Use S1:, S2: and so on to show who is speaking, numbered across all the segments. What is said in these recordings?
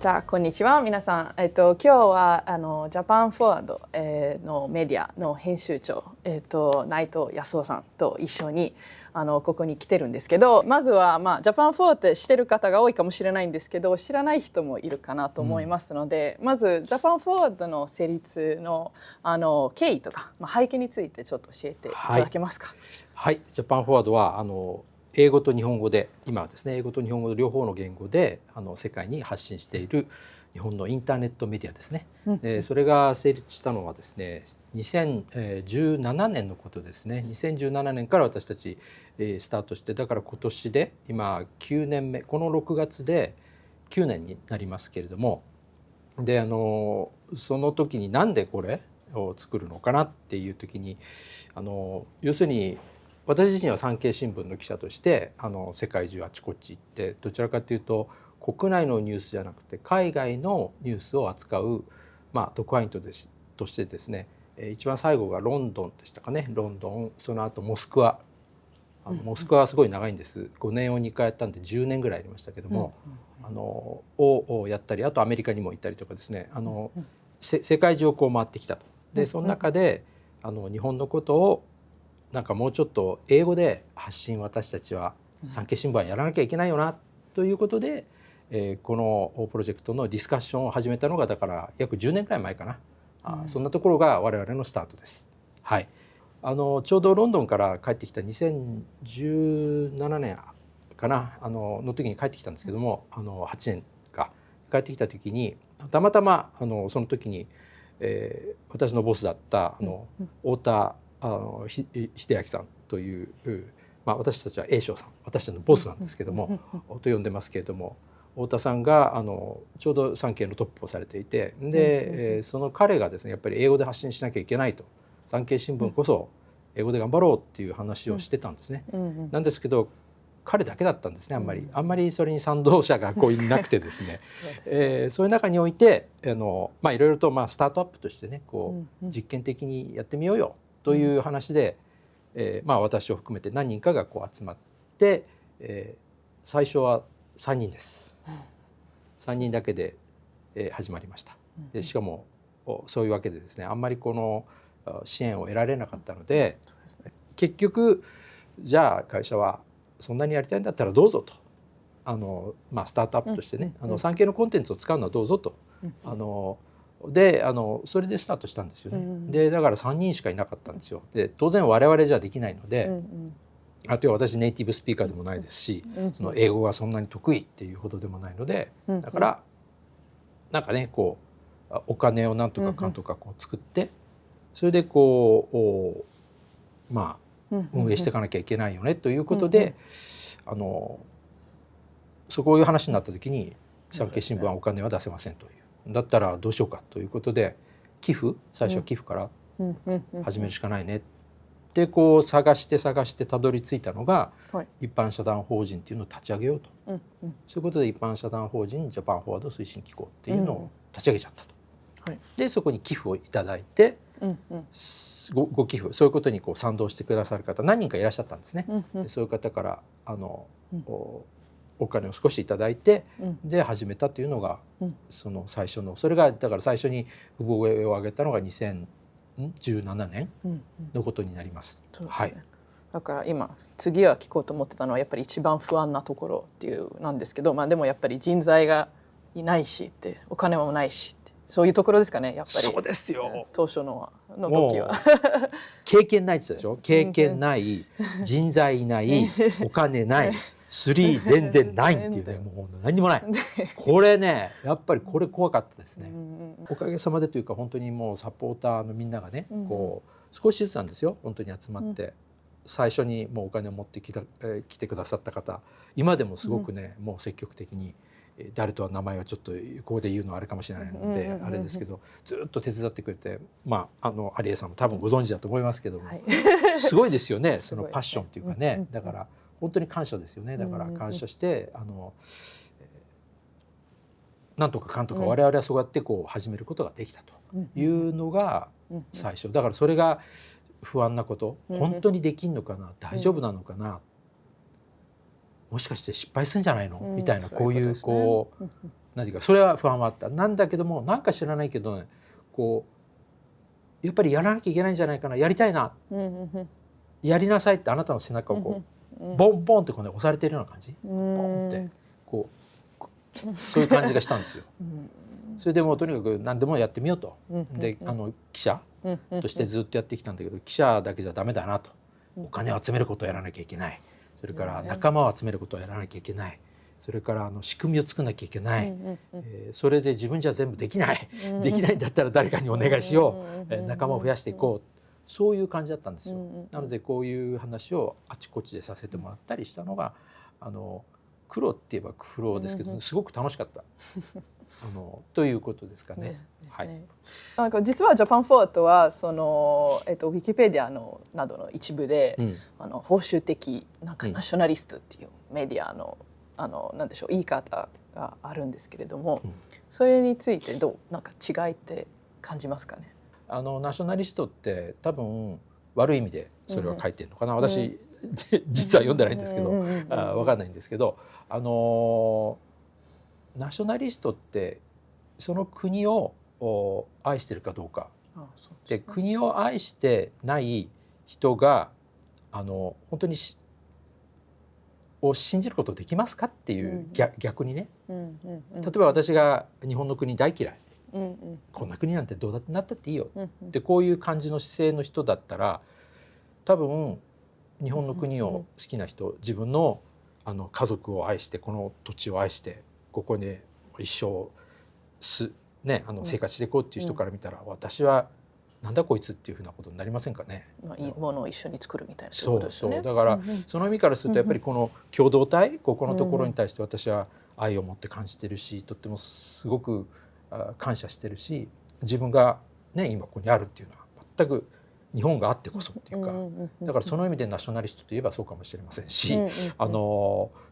S1: じゃあこんにちは皆さん。今日はジャパンフォワード、のメディアの編集長、内藤康夫さんと一緒にここに来てるんですけど、まずは、ジャパンフォワードって知ってる方が多いかもしれないんですけど、知らない人もいるかなと思いますので、まずジャパンフォワードの成立の経緯とか、背景についてちょっと教えていただけますか。
S2: はい、ジャパンフォワードは英語と日本語で今はですね、英語と日本語の両方の言語で世界に発信している日本のインターネットメディアですね。それが成立したのはですね、2017年のことですね。2017年から私たちスタートして、だから今年で今9年目、この6月で9年になりますけれども、でその時になんでこれを作るのかなっていう時に要するに私自身は産経新聞の記者として世界中あちこち行って、どちらかというと国内のニュースじゃなくて海外のニュースを扱う、特派員としてですね、一番最後がロンドンでしたかね。ロンドン、その後モスクワ。モスクワはすごい長いんです。5年を2回やったんで10年ぐらいありましたけども、をやったり、あとアメリカにも行ったりとかですね、世界中をこう回ってきたと。でその中で日本のことをなんかもうちょっと英語で発信、私たちは産経新聞はやらなきゃいけないよなということで、このプロジェクトのディスカッションを始めたのがだから約10年くらい前かな。そんなところが我々のスタートです。はい。ちょうどロンドンから帰ってきた2017年かなの時に帰ってきたんですけども、8年か帰ってきた時にたまたまその時に、私のボスだった太田秀明さんという、私たちは栄翔さん、私たちのボスなんですけどもと呼んでますけれども、太田さんがちょうど産経のトップをされていて、で、その彼がですねやっぱり英語で発信しなきゃいけないと、産経新聞こそ英語で頑張ろうっていう話をしてたんですね。なんですけど彼だけだったんですね。あんまりそれに賛同者がこういなくてですねそういう中においていろいろとスタートアップとしてねこう実験的にやってみようよという話で、私を含めて何人かがこう集まって、最初は3人です。3人だけで、始まりました。でしかもそういうわけでですね、あんまりこの支援を得られなかったので、結局じゃあ会社はそんなにやりたいんだったらどうぞとスタートアップとしてね産経のコンテンツを使うのはどうぞとでそれでスタートしたんですよね。でだから3人しかいなかったんですよ。で当然我々じゃできないので、あとは私ネイティブスピーカーでもないですし、その英語がそんなに得意っていうほどでもないので、だからなんかねこうお金をなんとかかんとかこう作って、それでこう運営していかなきゃいけないよねということで、そういう話になった時に産経新聞はお金は出せませんという、だったらどうしようかということで最初は寄付から始めるしかないねってこう探してたどり着いたのが、一般社団法人っていうのを立ち上げようと、そういうことで一般社団法人ジャパンフォワード推進機構っていうのを立ち上げちゃったと。でそこに寄付をいただいて、ご寄付、そういうことにこう賛同してくださる方何人かいらっしゃったんですね。でそういう方からお金を少しいただいて、で始めたというのがその最初の、それがだから最初に産声を上げたのが2017年のことになります。
S1: だから今次は聞こうと思ってたのはやっぱり一番不安なところっていうなんですけど、でもやっぱり人材がいないしってお金もないしって、そういうところですかね。やっぱり
S2: そうですよ。
S1: 当初の時は
S2: 経験ないって言ったでしょ。経験ない、人材ない、お金ない、3全然ないっていうね、もう何にもない。これねやっぱりこれ怖かったですね。おかげさまでというか本当にもうサポーターのみんながねこう少しずつなんですよ本当に集まって、最初にもうお金を持って来てくださった方、今でもすごくねもう積極的に、誰とは名前はちょっとここで言うのはあれかもしれないのであれですけど、ずっと手伝ってくれて、有江さんも多分ご存知だと思いますけども、すごいですよねそのパッションっていうかね。だから本当に感謝ですよね。だから感謝してなんとかかんとか我々はそうやってこう始めることができたというのが最初だから、それが不安なこと、本当にできんのかな、大丈夫なのかな、もしかして失敗するんじゃないのみたいな、こういうこう何ていうかそれは不安はあった。なんだけどもなんか知らないけどねこうやっぱりやらなきゃいけないんじゃないかな、やりたいな、やりなさいってあなたの背中をこうボンボンってこう、ね、押されてるような感じ、ボンってこうそういう感じがしたんですよ。それでもうとにかく何でもやってみようと。で記者としてずっとやってきたんだけど記者だけじゃダメだなと。お金を集めることをやらなきゃいけない。それから仲間を集めることをやらなきゃいけない。それから仕組みを作らなきゃいけない。それで自分じゃ全部できない。できないんだったら誰かにお願いしよう。仲間を増やしていこう。そういう感じだったんですよ。なのでこういう話をあちこちでさせてもらったりしたのが苦労って言えば苦労ですけどすごく楽しかったということですかね。はい。
S1: なんか実はジャパンフォワードはそのウィキペディアのなどの一部で、保守的なんかナショナリストっていうメディアのなんでしょう言い方があるんですけれども、それについてどうなんか違いって感じますかね。
S2: ナショナリストって多分悪い意味でそれは書いてるのかな。私実は読んでないんですけど分かんないんですけどナショナリストってその国を愛してるかどうかで、国を愛してない人が本当にを信じることできますかっていう逆にね、例えば私が日本の国大嫌い、こんな国なんてどうだってなったっていいよってこういう感じの姿勢の人だったら多分日本の国を好きな人、自分の家族を愛してこの土地を愛してここに一生生活していこうっていう人から見たら、私はなんだこいつっていうふうなことになりませんかね。
S1: いいものを一緒に作るみたいなことですよね。
S2: そうだからその意味からするとやっぱりこの共同体ここのところに対して私は愛を持って感じてるし、とってもすごく感謝してるし、自分がね今ここにあるっていうのは全く日本があってこそっていうか、だからその意味でナショナリストといえばそうかもしれませんし、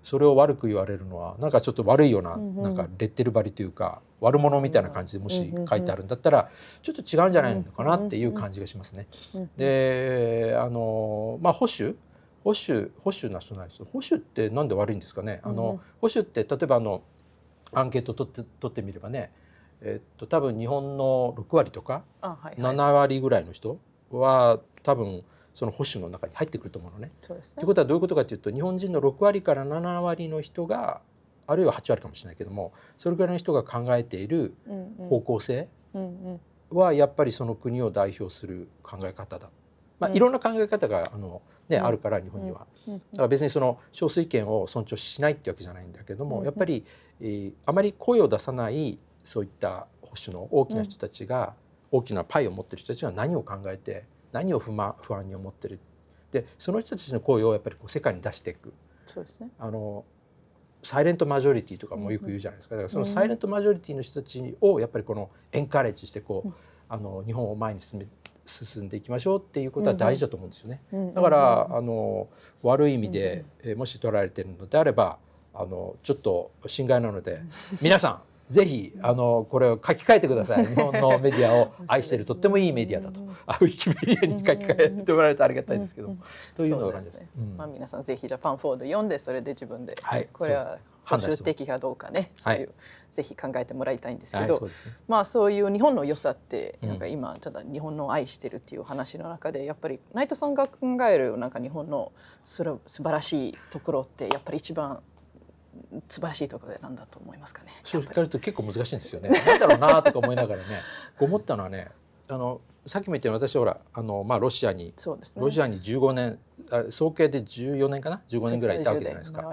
S2: それを悪く言われるのはなんかちょっと悪いような、なんかレッテル張りというか悪者みたいな感じでもし書いてあるんだったらちょっと違うんじゃないのかなっていう感じがしますね。で保守ナショナリスト、保守ってなんで悪いんですかね。保守って例えばアンケート取ってみればね、多分日本の6割とか7割ぐらいの人は多分その保守の中に入ってくると思うのね。ということはどういうことかというと、日本人の6割から7割の人が、あるいは8割かもしれないけども、それぐらいの人が考えている方向性はやっぱりその国を代表する考え方だ。いろんな考え方があるから日本には。だから別にその少数意見を尊重しないってわけじゃないんだけども、やっぱりあまり声を出さないそういった保守の大きな人たちが、大きなパイを持ってる人たちが何を考えて何を不安に思ってる。でその人たちの声をやっぱり世界に出していく。
S1: そうですね。
S2: サイレントマジョリティとかもよく言うじゃないですか。だからそのサイレントマジョリティの人たちをやっぱりこのエンカレッジして日本を前に進んでいきましょうっていうことは大事だと思うんですよね。だから悪い意味でもし取られているのであればちょっと心外なので皆さんぜひこれを書き換えてください。日本のメディアを愛しているとってもいいメディアだとウィキペディアに書き換えてもらえるとありがたいですけど、というのが感じです。
S1: 皆さんぜひジャパンフォワード読んで、それで自分でこれは保守的かどうかね、そういうぜひ考えてもらいたいんですけど、そういう日本の良さってなんか今ただ日本の愛してるっていう話の中でやっぱり内藤さんが考えるなんか日本の素晴らしいところってやっぱり一番素晴らしいところでなんだと思いますかね。
S2: そう聞かれると結構難しいんですよね。なんだろうなとか思いながらね思ったのはね、さっきも言ったように私はほらロシアに15年総計で14年かな15年ぐらいいたわけじゃないですか。そ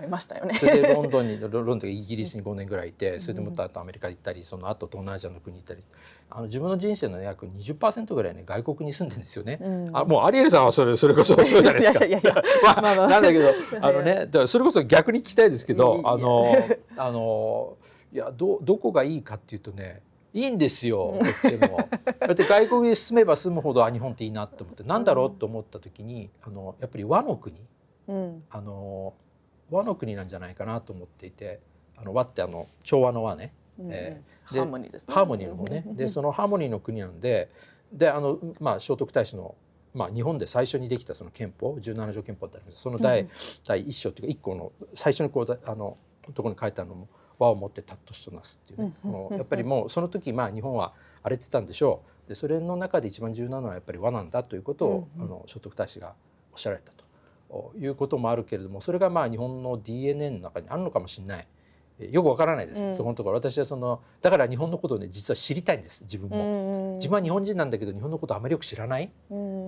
S2: れでロンドンとかイギリスに5年ぐらいいて、それでまたアメリカ行ったり、その後東南アジアの国行ったり、自分の人生の約 20% ぐらいね外国に住んでるんですよね。もうアリエルさんはそれこそそうじゃないですか。なんだけどだからそれこそ逆に聞きたいですけどいやどこがいいかっていうとね、いいんですよとっても。だって外国に住めば住むほど日本っていいなと思って、なんだろうと思った時にやっぱり和の国、和の国なんじゃないかなと思っていて、和って調和の和ね、
S1: ハーモニーですね。
S2: ハーモニーの方ね。でそのハーモニーの国なんで聖徳太子の日本で最初にできたその憲法17条憲法ってあるんです。その第1章っていうか1項の最初にところに書いてあるのも和をもって尊しとなすっていうね、やっぱりもうその時日本は荒れてたんでしょう。でそれの中で一番重要なのはやっぱり和なんだということを、聖徳太子がおっしゃられたということもあるけれども、それが日本の DNA の中にあるのかもしれない。よくわからないです、そこのところ。私はだから日本のことをね実は知りたいんです。自分も、自分は日本人なんだけど日本のことをあまりよく知らない、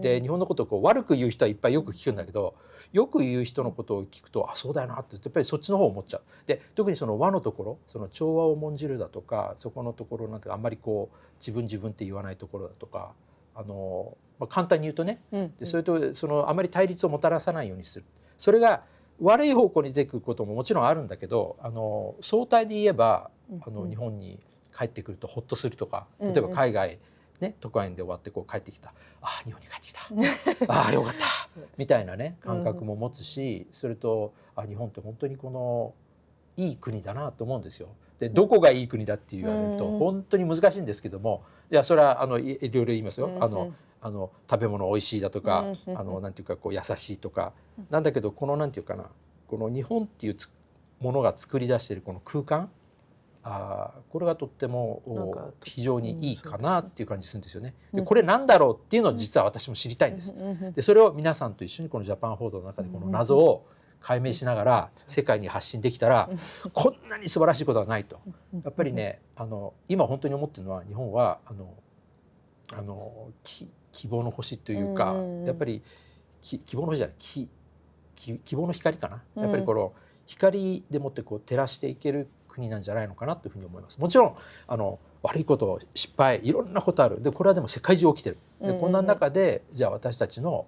S2: で日本のことを悪く言う人はいっぱいよく聞くんだけど、よく言う人のことを聞くとそうだよなってやっぱりそっちの方を思っちゃう。で特に和のところ、調和を重んじるだとか、そこのところなんてあんまり自分って言わないところだとか、簡単に言うとね、でそれとあまり対立をもたらさないようにする。それが悪い方向に出てくることももちろんあるんだけど、相対で言えば日本に帰ってくるとほっとするとか、例えば海外ね、特派員で終わって帰ってきた、日本に帰ってきたよかったみたいなね感覚も持つし、それと日本って本当にいい国だなと思うんですよ。でどこがいい国だって言われると本当に難しいんですけども、いやそれはいろいろ言いますよ。食べ物おいしいだとか、なんていうか優しいとかなんだけど、なんていうかな、日本っていうものが作り出しているこの空間、これがとっても非常にいいかなっていう感じするんですよね。でこれなんだろうっていうのを実は私も知りたいんです。でそれを皆さんと一緒にこのジャパン報道の中でこの謎を解明しながら世界に発信できたらこんなに素晴らしいことはないと。やっぱりね、今本当に思ってるのは、日本は希望の星というか、やっぱり希望の星じゃない、希望の光かな。やっぱり光でもって照らしていける国なんじゃないのかなというふうに思います。もちろん悪いこと失敗いろんなことある。でこれはでも世界中起きてる。でこんな中でじゃあ私たちの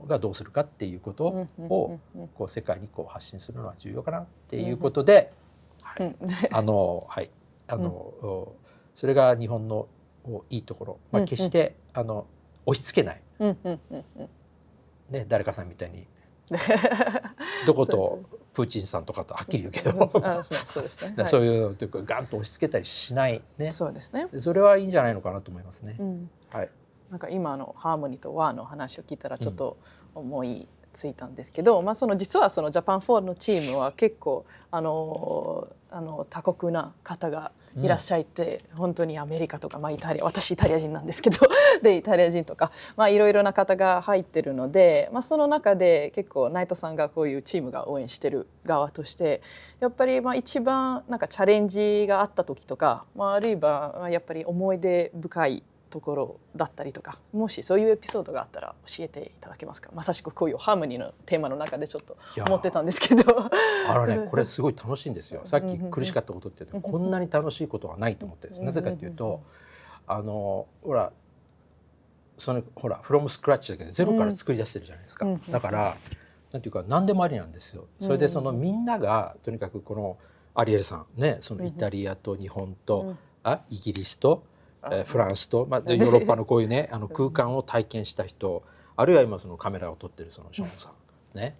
S2: がどうするかっていうことを世界に発信するのは重要かなっていうことで、それが日本のいいところ、決して押し付けない、ね、誰かさんみたいにどことプーチンさんとかとはっきり言うけどそういうというかガンと押し付けたりしないね。
S1: そうですね。
S2: それはいいんじゃないのかなと思いますね。はい。
S1: なんか今のハーモニーと和の話を聞いたらちょっと思いついたんですけど、実はジャパン4のチームは結構多国な方がいらっしゃいて、本当にアメリカとか、私イタリア人なんですけどでイタリア人とか、いろいろな方が入ってるので、その中で結構内藤さんがこういうチームが応援してる側としてやっぱり一番なんかチャレンジがあった時とか、あるいはやっぱり思い出深いところだったりとか、もしそういうエピソードがあったら教えていただけますか。まさしくこういうハーモニーのテーマの中でちょっと思ってたんですけど
S2: これすごい楽しいんですよ。さっき苦しかったことってこんなに楽しいことはないと思ってるんです。なぜかというとほらフロムスクラッチだけどゼロから作り出してるじゃないですか。だからなんていうか何でもありなんですよ。それでみんながとにかくアリエルさんね、イタリアと日本とイギリスとフランスと、ヨーロッパのこういうね空間を体験した人、あるいは今カメラを撮ってるショーンさんね、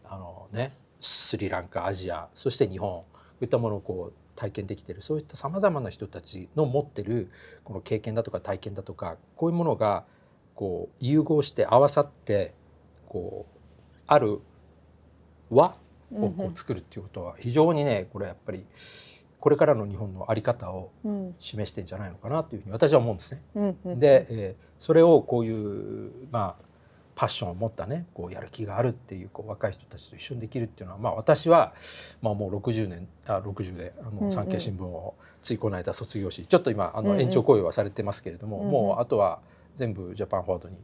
S2: スリランカ、アジア、そして日本、こういったものを体験できてる、そういったさまざまな人たちの持ってるこの経験だとか体験だとか、こういうものが融合して合わさってある和を作るっていうことは非常にね、これやっぱりこれからの日本の在り方を示してんじゃないのかなというふうに私は思うんですね。で、それをこういうパッションを持ったねやる気があるっていう若い人たちと一緒にできるっていうのは、私はもう60で産経新聞をついこの間卒業し、ちょっと今延長雇用はされてますけれども、もうあとは全部ジャパンフォワードに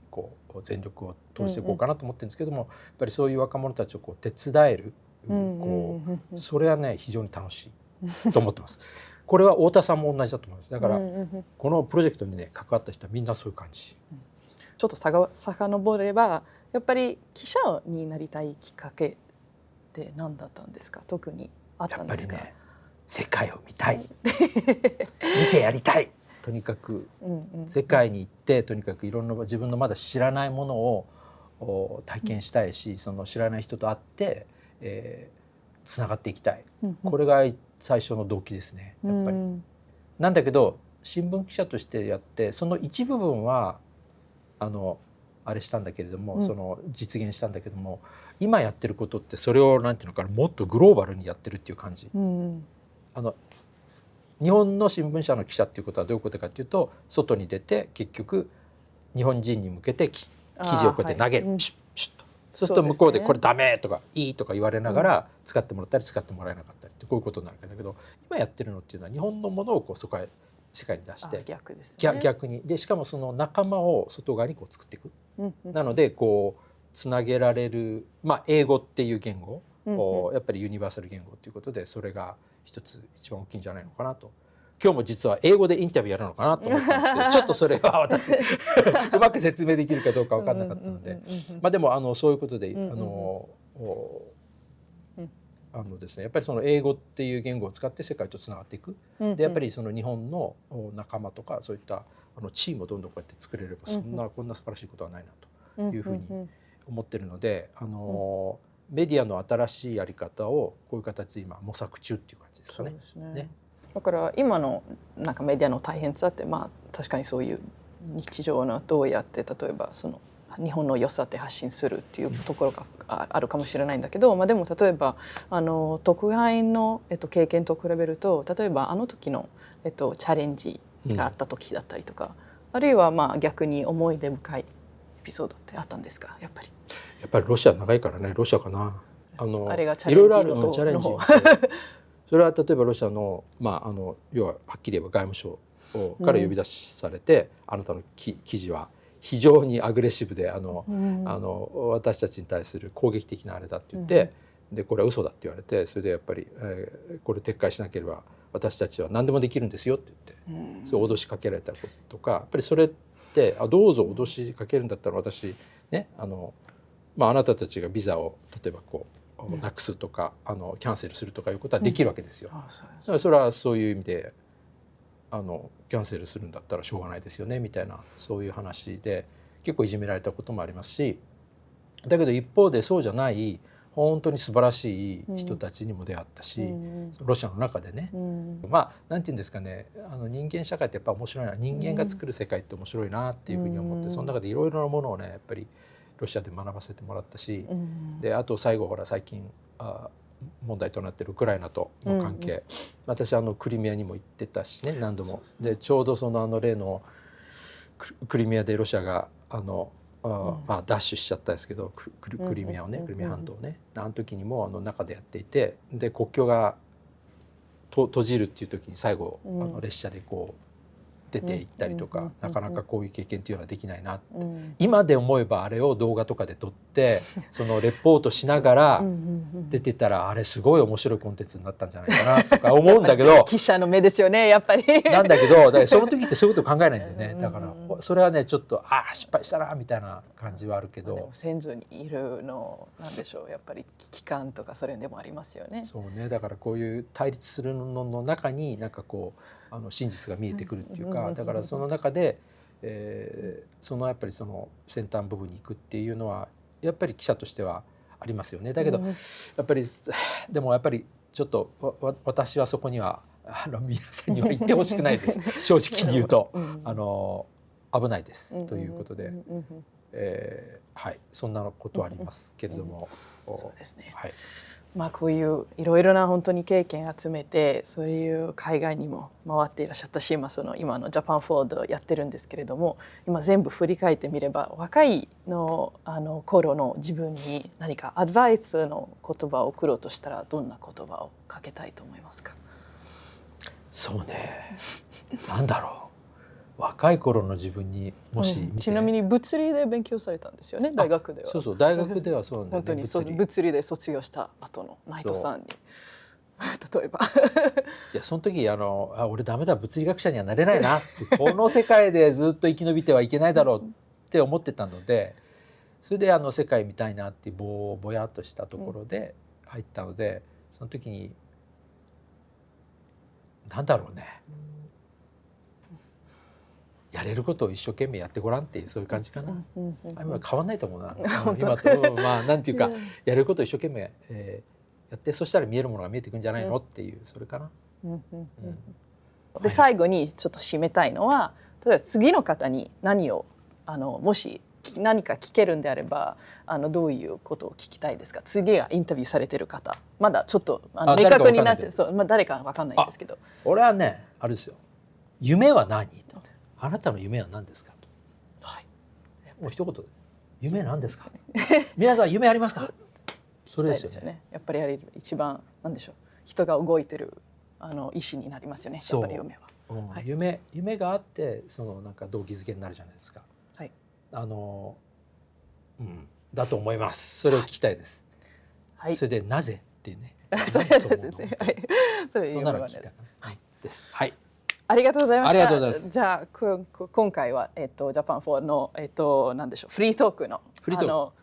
S2: 全力を通していこうかなと思ってるんですけども、やっぱりそういう若者たちを手伝える、それはね非常に楽しいと思ってます。これは太田さんも同じだと思います。だからこのプロジェクトにね関わった人はみんなそういう感じ。
S1: ちょっと遡ればやっぱり記者になりたいきっかけって何だったんですか。特にあったんですか。
S2: やっぱりね、世界を見たい見てやりたい、とにかく世界に行ってとにかくいろんな自分のまだ知らないものを体験したいし、その知らない人と会ってつながっていきたい、これが最初の動機ですね、やっぱり。なんだけど新聞記者としてやって、その一部分はあれしたんだけれども、その実現したんだけども、今やってることってそれをなんていうのかな、もっとグローバルにやってるっていう感じ。日本の新聞社の記者っていうことはどういうことかっていうと、外に出て結局日本人に向けて記事をこうやって投げる、シュッシュッと。そうすると向こうでこれダメとかいいとか言われながら使ってもらったり使ってもらえなかったりってこういうことになるんだけど、今やってるのっていうのは日本のものをこうそこへ世界に出して、
S1: 逆ですね。
S2: 逆にでしかもその仲間を外側にこう作っていく。なのでこうつなげられる、英語っていう言語をやっぱりユニバーサル言語ということで、それが一つ一番大きいんじゃないのかなと。今日も実は英語でインタビューやるのかなと思ったんですけど、ちょっとそれは私うまく説明できるかどうか分かんなかったので、でもそういうことでですね、やっぱりその英語っていう言語を使って世界とつながっていく。でやっぱりその日本の仲間とかそういったチームをどんどんこうやって作れればこんな素晴らしいことはないなというふうに思ってるので、メディアの新しいやり方をこういう形で今模索中っていう感じですかね。ね。
S1: だから今のなんかメディアの大変さって確かにそういう日常のどうやって例えばその日本の良さって発信するっていうところがあるかもしれないんだけど、でも例えば特派員の、経験と比べると、例えばあの時の、チャレンジがあった時だったりとか、あるいは逆に思い出深いエピソードってあったんですか？やっぱり
S2: ロシア長いからね。ロシアかな。
S1: あれがチャレンジ
S2: いろいろあるチャレンジ。それは例えばロシアの要ははっきり言えば外務省から呼び出しされて、あなたの記事は非常にアグレッシブで私たちに対する攻撃的なあれだって言って、でこれは嘘だって言われて、それでやっぱり、これ撤回しなければ私たちは何でもできるんですよって言って、そう脅しかけられたこととか、やっぱりそれってどうぞ脅しかけるんだったら私ねあなたたちがビザを例えばこうなくすとかキャンセルするとかいうことはできるわけですよ。だからそれはそういう意味でキャンセルするんだったらしょうがないですよねみたいな、そういう話で結構いじめられたこともありますし、だけど一方でそうじゃない本当に素晴らしい人たちにも出会ったし、ロシアの中でね、なんていうんですかね、人間社会ってやっぱ面白いな、人間が作る世界って面白いなっていうふうに思って、その中でいろいろなものをねやっぱりロシアで学ばせてもらったし、であと最後最近問題となっているウクライナとの関係、私クリミアにも行ってたしね、何度も。でちょうどその例のクリミアでロシアが奪取しちゃったんですけど、クリミアをね、クリミア半島をね、あの時にも中でやっていて、で国境が閉じるっていう時に最後列車でこう出て行ったりとか、なかなかこういう経験っていうのはできないなって、今で思えばあれを動画とかで撮ってそのレポートしながら出てたら、あれすごい面白いコンテンツになったんじゃないかなとか思うんだけど
S1: 記者の目ですよねやっぱり
S2: なんだけど、だからその時ってそういうこと考えないんだよね。だからそれはねちょっと失敗したなみたいな感じはあるけど、
S1: でも先祖にいるのなんでしょう、やっぱり危機感とかそれでもありますよね。
S2: そうね、だからこういう対立するのの中になんかこう真実が見えてくるっていうか、だからその中で、そのやっぱりその先端部分に行くっていうのはやっぱり記者としてはありますよね。だけど、やっぱりでもやっぱりちょっと私はそこには皆さんには言ってほしくないです正直に言うと危ないですということで、はい、そんなことはありますけれども、
S1: そうですね。
S2: はい、
S1: こういういろいろな本当に経験集めて、そういう海外にも回っていらっしゃったし、今のジャパンフォードやってるんですけれども、今全部振り返ってみれば若いの頃の自分に何かアドバイスの言葉を送ろうとしたらどんな言葉をかけたいと思いますか？
S2: そうね、なんだろう、若い頃の自分にもし見て、
S1: ちなみに物理で勉強されたんですよね、大学では。
S2: そう大学ではそうなんだよね。
S1: 本当に物理で卒業した後の内藤さんに例えば
S2: いやその時俺ダメだ、物理学者にはなれないなってこの世界でずっと生き延びてはいけないだろうって思ってたので、それで世界見たいなっていうぼやっとしたところで入ったので、その時になんだろうね、やれることを一生懸命やってごらんっていう、そういう感じかな。今変わんないと思うな今となんていうか、やれることを一生懸命、やって、そしたら見えるものが見えてくるんじゃないのっていう、それかな。
S1: で最後にちょっと締めたいのは、例えば次の方に何をもし何か聞けるんであればどういうことを聞きたいですか？次がインタビューされてる方、まだちょっと明確になって、そう、誰かわかんないんですけど、
S2: 俺はねあれですよ、夢は何と、あなたの夢は何ですかと、はい、もう一言で夢何ですか皆さん夢ありますか？それですよね。
S1: やっぱり一番なんでしょう、人が動いてる意思になりますよね。やっぱり夢は、
S2: はい、夢があってなんか動機づけになるじゃないですか。はい、だと思います。それを聞きたいです。はい、それでなぜっていうね。
S1: そうですね。はい、それ
S2: なの聞きたいです。はい。
S1: ありがとうございました。
S2: ありがとうございます。
S1: じゃあ今回はジャパン4のなんでしょう、フリートークの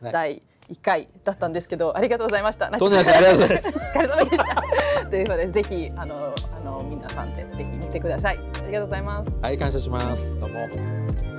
S1: 第1回だったんですけど、ありがとうございました。
S2: とんでもないです。ありがとうございました。
S1: お疲れ様でした。ということでぜひ皆さんでぜひ見てください。ありがとうございます。
S2: はい、感謝します。どうも。